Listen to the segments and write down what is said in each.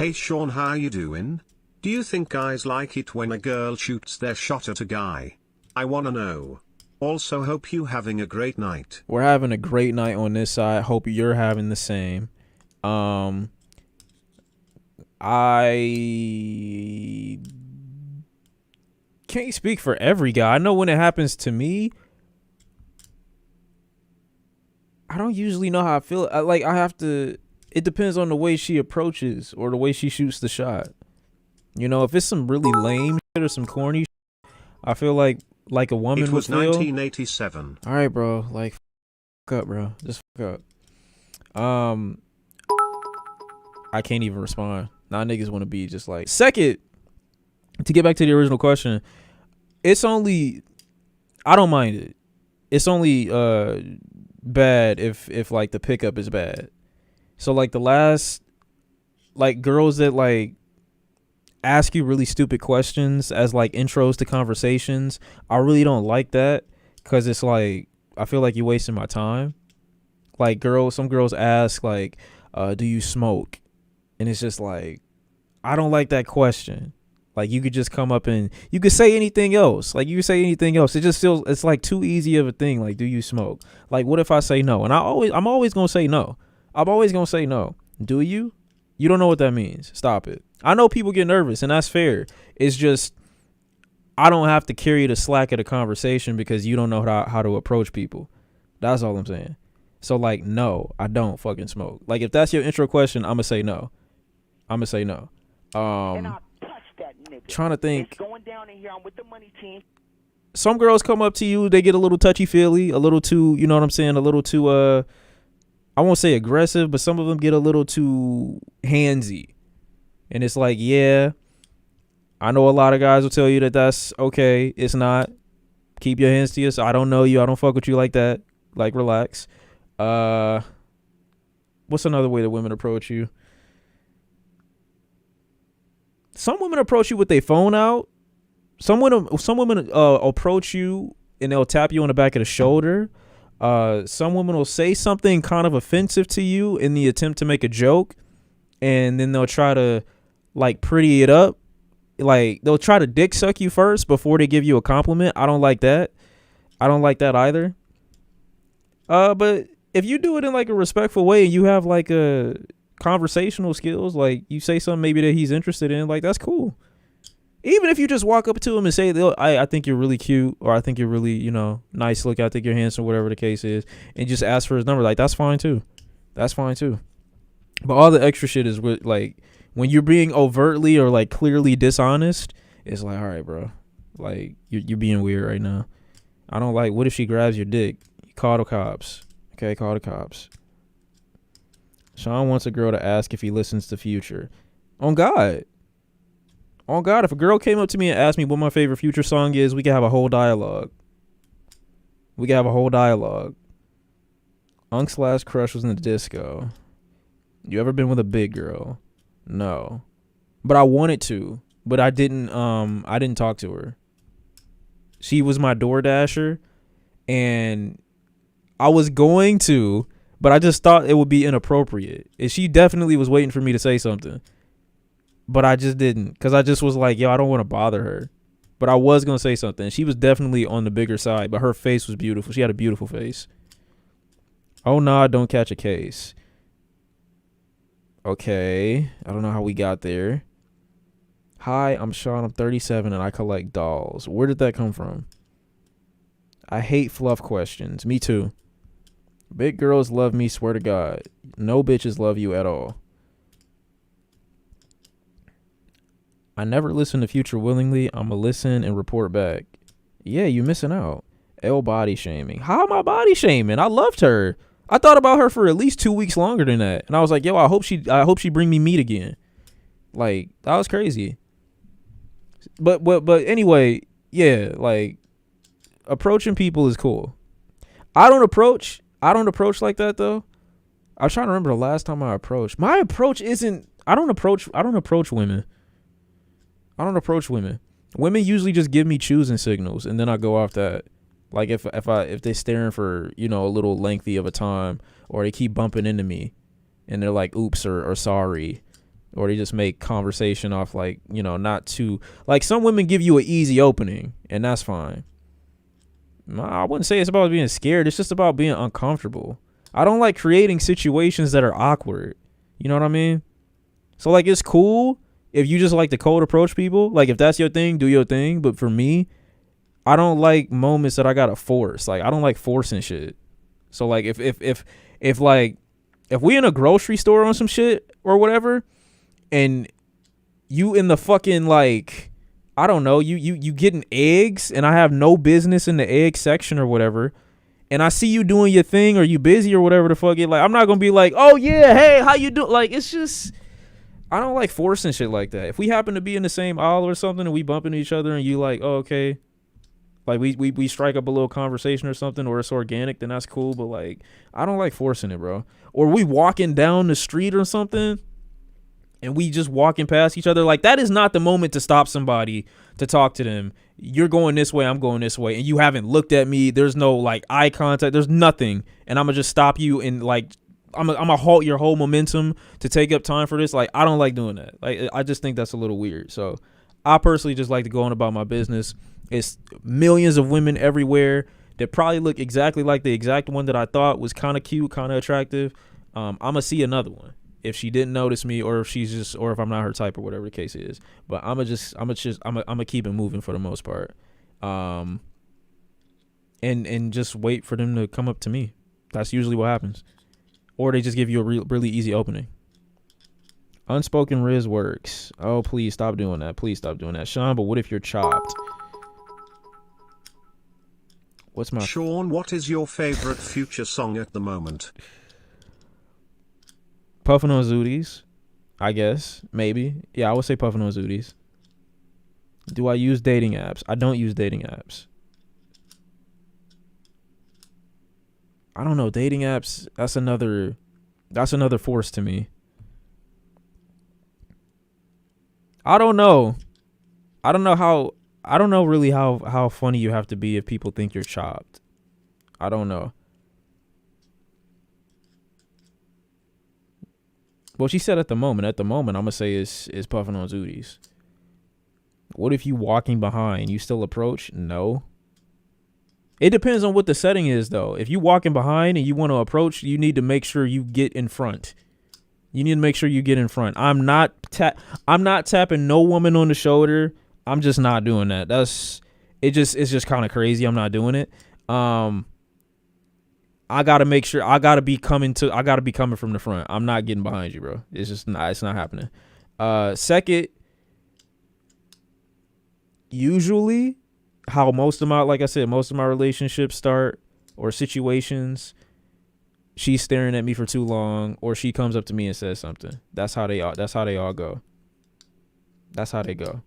Hey Shawn, how you doing? Do you think guys like it when a girl shoots their shot at a guy? I wanna know. Also hope you having a great night. We're having a great night on this side. Hope you're having the same. I can't speak for every guy. I know when it happens to me, I don't usually know how I feel. I have to. It depends on the way she approaches or the way she shoots the shot. You know, if it's some really lame shit or some corny shit, I feel like a woman It was would feel. 1987. All right, bro. Like, fuck up, bro. Just fuck up. I can't even respond. Now niggas want to be just like. Second, to get back to the original question, it's only. I don't mind it. It's only bad if like the pickup is bad. So like the last, like girls that like ask you really stupid questions as like intros to conversations, I really don't like that because it's like I feel like you're wasting my time. Like some girls ask like, do you smoke? And it's just like, I don't like that question. Like you could just come up and you could say anything else. Like you could say anything else. It just feels it's like too easy of a thing. Like, do you smoke? Like, what if I say no? And I'm always gonna say no. I'm always gonna say no. Do you? You don't know what that means. Stop it. I know people get nervous, and that's fair. It's just I don't have to carry the slack of the conversation because you don't know how to approach people. That's all I'm saying. So like, no, I don't fucking smoke. Like if that's your intro question, I'm gonna say no. I'm gonna say no. Trying to think. It's going down in here. I'm with the money team. Some girls come up to you, they get a little touchy feely, a little too, you know what I'm saying, a little too I won't say aggressive, but some of them get a little too handsy. And it's like, yeah, I know a lot of guys will tell you that that's okay. It's not. Keep your hands to yourself. I don't know you. I don't fuck with you like that. Like, relax. What's another way that women approach you? Some women approach you with their phone out. Some women approach you and they'll tap you on the back of the shoulder. Some women will say something kind of offensive to you in the attempt to make a joke, and then they'll try to like pretty it up. Like they'll try to dick suck you first before they give you a compliment. I don't like that. I don't like that either. But if you do it in like a respectful way and you have like a conversational skills, like you say something maybe that he's interested in, like that's cool. Even if you just walk up to him and say, I think you're really cute, or I think you're really, you know, nice looking, I think you're handsome, whatever the case is, and just ask for his number, like that's fine too. That's fine too. But all the extra shit is with like when you're being overtly or like clearly dishonest, it's like, all right, bro, like you're being weird right now. I don't like. What if she grabs your dick? You call the cops. Okay, call the cops. Shawn wants a girl to ask if he listens to Future. On God. Oh God, if a girl came up to me and asked me what my favorite Future song is, we could have a whole dialogue. Unc's last crush was in the disco. You ever been with a big girl? No. But I wanted to. But I didn't talk to her. She was my door dasher. And I was going to, but I just thought it would be inappropriate. And she definitely was waiting for me to say something. But I just didn't, because I just was like, yo, I don't want to bother her. But I was going to say something. She was definitely on the bigger side, but her face was beautiful. She had a beautiful face. Oh, no, don't catch a case. Okay. I don't know how we got there. Hi, I'm Shawn. I'm 37, and I collect dolls. Where did that come from? I hate fluff questions. Me too. Big girls love me, swear to God. No bitches love you at all. I never listen to Future willingly. I'ma listen and report back. Yeah, you missing out. L body shaming. How am I body shaming? I loved her. I thought about her for at least 2 weeks longer than that. And I was like, yo, I hope she bring me meat again. Like, that was crazy. But anyway, yeah, like approaching people is cool. I don't approach like that though. I'm trying to remember the last time I approached. My approach isn't I don't approach women. Women usually just give me choosing signals, and then I go off that. Like if they're staring for, you know, a little lengthy of a time, or they keep bumping into me, and they're like, "Oops" or "Sorry," or they just make conversation off like, you know, not too like some women give you an easy opening and that's fine. I wouldn't say it's about being scared. It's just about being uncomfortable. I don't like creating situations that are awkward. You know what I mean? So like it's cool if you just like to cold approach people. Like if that's your thing, do your thing. But for me, I don't like moments that I gotta force. Like I don't like forcing shit. So like if we in a grocery store on some shit or whatever, and you in the fucking like, I don't know, you getting eggs and I have no business in the egg section or whatever, and I see you doing your thing or you busy or whatever the fuck it, like I'm not gonna be like, oh yeah, hey, how you doing? Like it's just, I don't like forcing shit like that. If we happen to be in the same aisle or something and we bump into each other and you like, oh okay, like we strike up a little conversation or something, or it's organic, then that's cool. But like I don't like forcing it, bro. Or we walking down the street or something and we just walking past each other, like that is not the moment to stop somebody to talk to them. You're going this way, I'm going this way, and you haven't looked at me. There's no like eye contact, there's nothing, and I'm gonna just stop you and like I'm gonna halt your whole momentum to take up time for this. Like I don't like doing that. Like I just think that's a little weird. So I personally just like to go on about my business. It's millions of women everywhere that probably look exactly like the exact one that I thought was kind of cute, kind of attractive. I'm gonna see another one if she didn't notice me, or if she's just, or if I'm not her type, or whatever the case is. But I'm gonna keep it moving for the most part, and just wait for them to come up to me. That's usually what happens, or they just give you a really easy opening. Unspoken Riz works. Oh, please stop doing that. Please stop doing that, Shawn. But what if you're chopped? What's my Shawn, what is your favorite Future song at the moment? Puffin' on Zooties, I guess. Maybe. Yeah, I would say Puffin' on Zooties. Do I use dating apps? I don't use dating apps. I don't know. Dating apps, that's another force to me. I don't know really how funny you have to be if people think you're chopped. I don't know. Well, she said at the moment, I'm gonna say is Puffin' on Zooties. What if you walking behind, you still approach? No. It depends on what the setting is though. If you walking behind and you want to approach, you need to make sure you get in front. You need to make sure you get in front. I'm not tapping no woman on the shoulder. I'm just not doing that. It's just kind of crazy. I'm not doing it. I gotta make sure I gotta be coming from the front. I'm not getting behind you, bro. It's not happening. Second, usually how most of my relationships start or situations, she's staring at me for too long, or she comes up to me and says something. That's how they all go. That's how they go.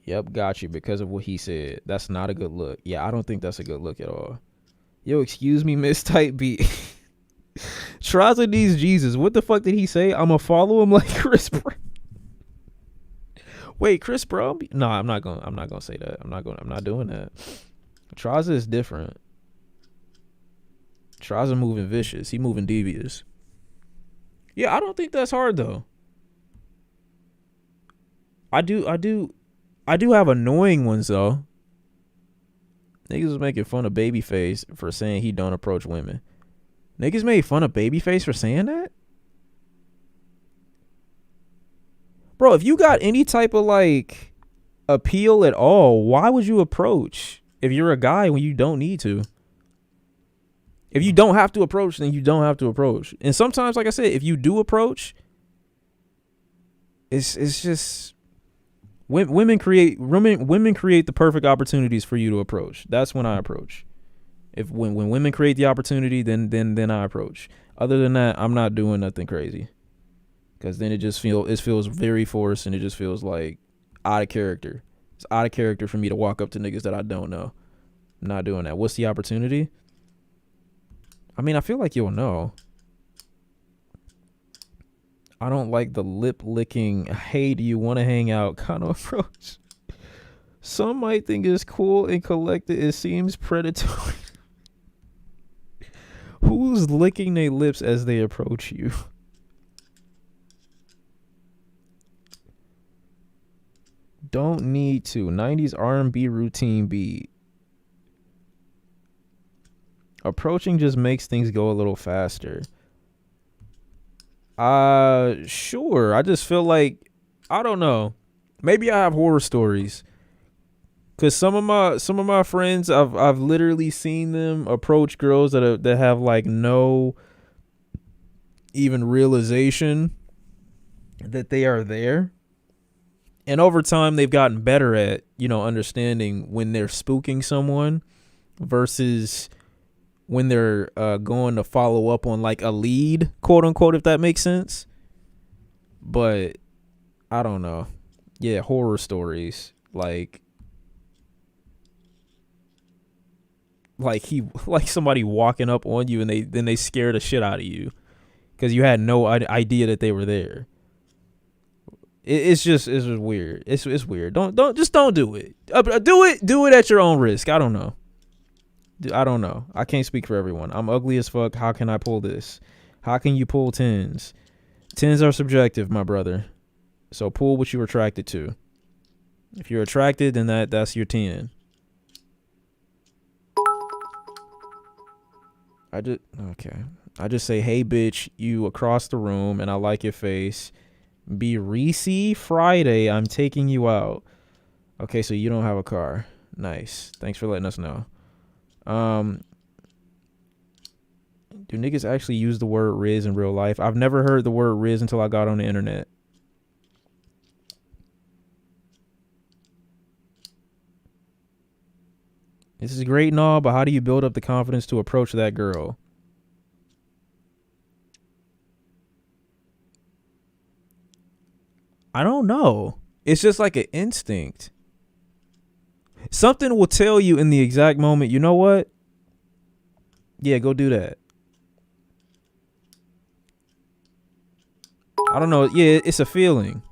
Yep, got you because of what he said. That's not a good look. Yeah, I don't think that's a good look at all. Yo, excuse me, Miss Type B. Trouser needs Jesus. What the fuck did he say? I'ma follow him like Chris Brown. Wait, Chris Brown? No, I'm not gonna say that. I'm not doing that. Trouser is different. Trouser moving vicious. He moving devious. Yeah, I don't think that's hard though. I do have annoying ones though. Niggas was making fun of Babyface for saying he don't approach women. Niggas made fun of Babyface for saying that? Bro, if you got any type of like appeal at all, why would you approach if you're a guy when you don't need to? If you don't have to approach, then you don't have to approach. And sometimes, like I said, if you do approach, it's just women create the perfect opportunities for you to approach. That's when I approach. When women create the opportunity, then I approach. Other than that, I'm not doing nothing crazy. Cause then it feels very forced, and it just feels like out of character. It's out of character for me to walk up to niggas that I don't know. I'm not doing that. What's the opportunity? I mean, I feel like you'll know. I don't like the lip licking, hey, do you want to hang out kind of approach. Some might think it's cool and collected. It seems predatory. Who's licking their lips as they approach you? Don't need to. 90s R&B routine beat. Approaching just makes things go a little faster. Sure. I just feel like, I don't know. Maybe I have horror stories. Cause some of my friends, I've literally seen them approach girls that have like no even realization that they are there. And over time they've gotten better at, understanding when they're spooking someone versus when they're going to follow up on like a lead, quote unquote, if that makes sense. But I don't know. Yeah, horror stories. Like somebody walking up on you and they scare the shit out of you because you had no idea that they were there. It's just weird. It's weird. Don't do it. Do it at your own risk. I don't know. I can't speak for everyone. I'm ugly as fuck. How can I pull this? How can you pull 10s? 10s are subjective, my brother. So pull what you're attracted to. If you're attracted, then that's your 10. I just say, hey bitch, you across the room and I like your face. Be Reese Friday, I'm taking you out. Okay, so you don't have a car. Nice. Thanks for letting us know. Do niggas actually use the word Riz in real life? I've never heard the word Riz until I got on the internet. This is great and all, but how do you build up the confidence to approach that girl? I don't know. It's just like an instinct. Something will tell you in the exact moment, you know what? Yeah, go do that. I don't know. Yeah, it's a feeling.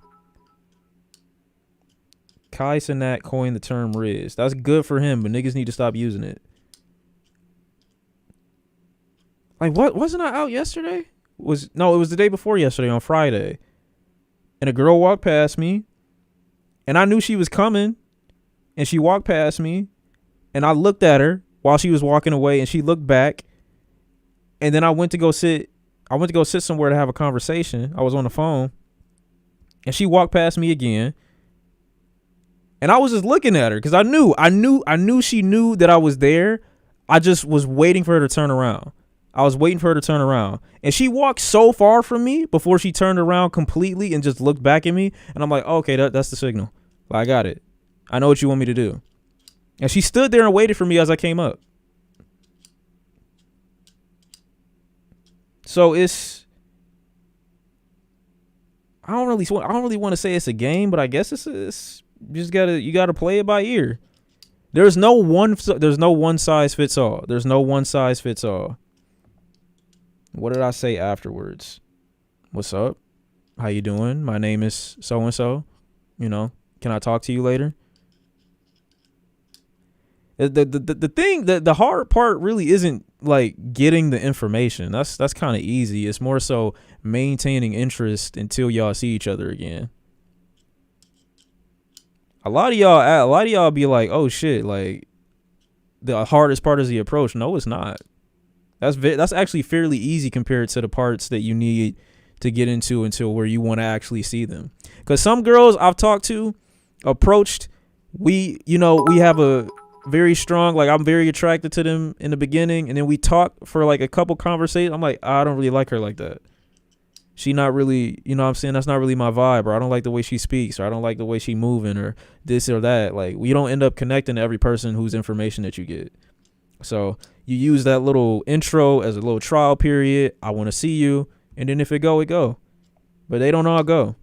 Kai Cenat coined the term Riz. That's good for him, but niggas need to stop using it. Like, what? Wasn't I out yesterday? It was the day before yesterday on Friday. And a girl walked past me. And I knew she was coming. And she walked past me. And I looked at her while she was walking away. And she looked back. And then I went to go sit somewhere to have a conversation. I was on the phone. And she walked past me again. And I was just looking at her because I knew she knew that I was there. I just was waiting for her to turn around. And she walked so far from me before she turned around completely and just looked back at me. And I'm like, oh, okay, that's the signal. I got it. I know what you want me to do. And she stood there and waited for me as I came up. So I don't really want to say it's a game, but I guess it's you gotta play it by ear. There's no one size fits all. What did I say afterwards? What's up? How you doing? My name is so and so. Can I talk to you later? The hard part really isn't like getting the information. That's kind of easy. It's more so maintaining interest until y'all see each other again. A lot of y'all be like, oh shit, like the hardest part is the approach. No, it's not. That's actually fairly easy compared to the parts that you need to get into until where you want to actually see them. Because some girls I've talked to, approached, we have a very strong, like I'm very attracted to them in the beginning, and then we talk for like a couple conversations. I'm like, I don't really like her like that. She not really, what I'm saying? That's not really my vibe, or I don't like the way she speaks, or I don't like the way she moving, or this or that. Like, we don't end up connecting to every person whose information that you get. So you use that little intro as a little trial period. I want to see you. And then if it go, it go. But they don't all go.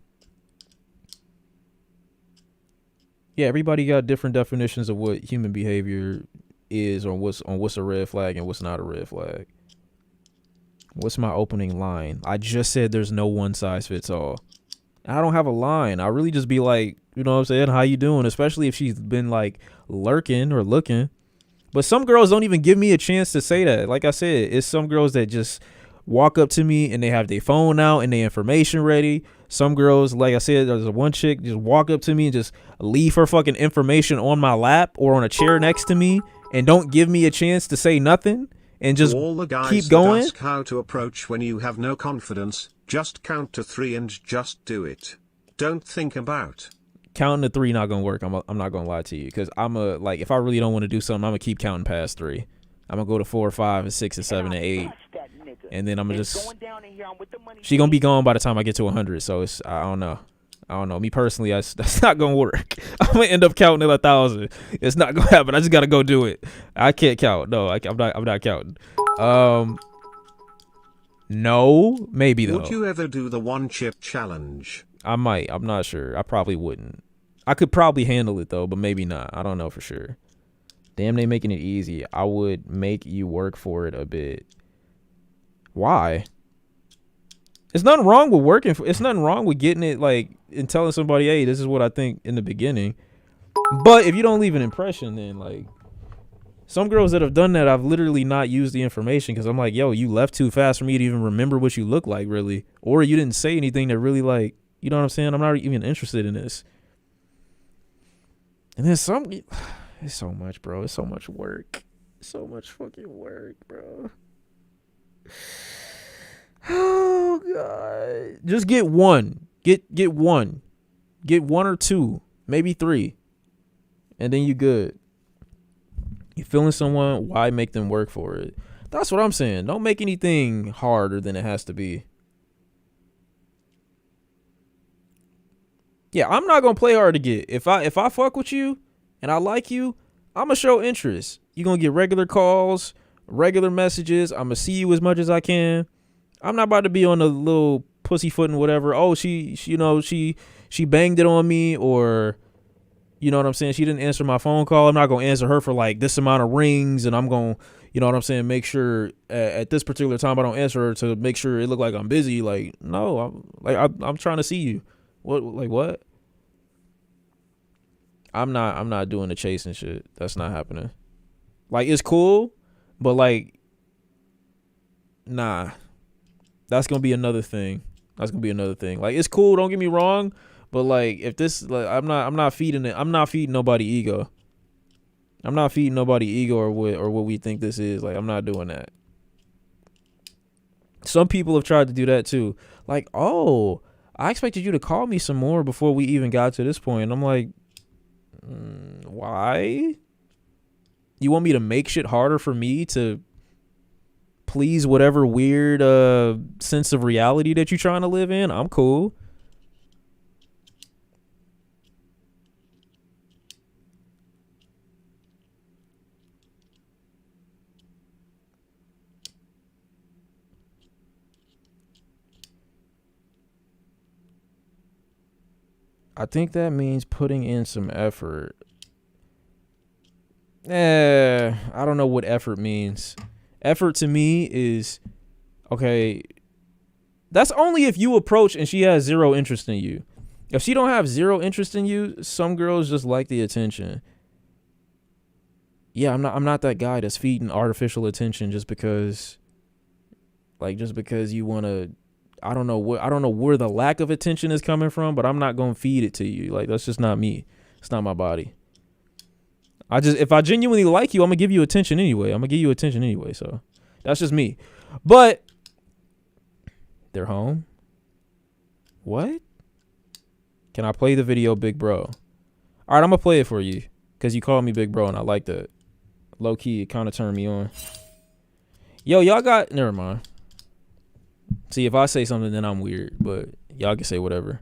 Yeah, everybody got different definitions of what human behavior is, or what's a red flag and what's not a red flag. What's my opening line? I just said there's no one size fits all. I don't have a line. I really just be like, you know what I'm saying? How you doing? Especially if she's been like lurking or looking. But some girls don't even give me a chance to say that. Like I said, it's some girls that just walk up to me and they have their phone out and their information ready. Some girls, like I said, there's one chick just walk up to me and just leave her fucking information on my lap or on a chair next to me and don't give me a chance to say nothing and just all the guys keep going. That ask how to approach when you have no confidence, just count to 3 and just do it. Don't think about. Counting to 3 not gonna work. I'm not gonna lie to you, because like if I really don't want to do something, I'm gonna keep counting past 3. I'm gonna go to 4, 5, and 6, and 7, and 8, and then I'm gonna just. She gonna be gone by the time I get to 100. So it's I don't know. Me personally, that's not gonna work. I'm gonna end up counting at 1,000. It's not gonna happen. I just gotta go do it. I can't count. No, I'm not counting. No, maybe though. Would you ever do the 1 chip challenge? I might. I'm not sure. I probably wouldn't. I could probably handle it though, but maybe not. I don't know for sure. Damn, they making it easy. I would make you work for it a bit. Why? It's nothing wrong with working for. It's nothing wrong with getting it like and telling somebody, hey, this is what I think in the beginning. But if you don't leave an impression, then like some girls that have done that, I've literally not used the information because I'm like, yo, you left too fast for me to even remember what you look like, really, or you didn't say anything that really like, you know what I'm saying? I'm not even interested in this. And then some. It's so much, bro. It's so much work. So much fucking work, bro. Oh God. Just get one. Get one. Get 1 or 2, maybe 3. And then you good. You feeling someone, why make them work for it? That's what I'm saying. Don't make anything harder than it has to be. Yeah, I'm not gonna play hard to get. If I fuck with you and I like you, I'm going to show interest. You're going to get regular calls, regular messages. I'm going to see you as much as I can. I'm not about to be on a little pussyfooting whatever. Oh, she banged it on me, or, you know what I'm saying, she didn't answer my phone call. I'm not going to answer her for like this amount of rings, and I'm going to, you know what I'm saying, make sure at this particular time I don't answer her to make sure it look like I'm busy. Like, no, I'm trying to see you. What? I'm not doing the chasing shit. That's not happening. Like, it's cool, but like, nah. That's gonna be another thing. Like, it's cool, don't get me wrong, but like, if this, like, I'm not feeding it. I'm not feeding nobody ego. I'm not feeding nobody ego or what we think this is. Like, I'm not doing that. Some people have tried to do that too. Like, oh, I expected you to call me some more before we even got to this point. And I'm like, why? You want me to make shit harder for me to please whatever weird sense of reality that you're trying to live in? I'm cool. I think that means putting in some effort. I don't know what effort means. Effort to me is, okay, that's only if you approach and she has zero interest in you. If she don't have zero interest in you, some girls just like the attention. Yeah, I'm not that guy that's feeding artificial attention just because you want to. I don't know where the lack of attention is coming from, but I'm not gonna feed it to you. Like, that's just not me. It's not my body. If I genuinely like you, I'm gonna give you attention anyway. So that's just me. But they're home. What? Can I play the video, big bro? All right, I'm gonna play it for you because you called me big bro, and I like that. Low key, it kind of turned me on. Yo, y'all got. Never mind. See, if I say something, then I'm weird, but y'all can say whatever.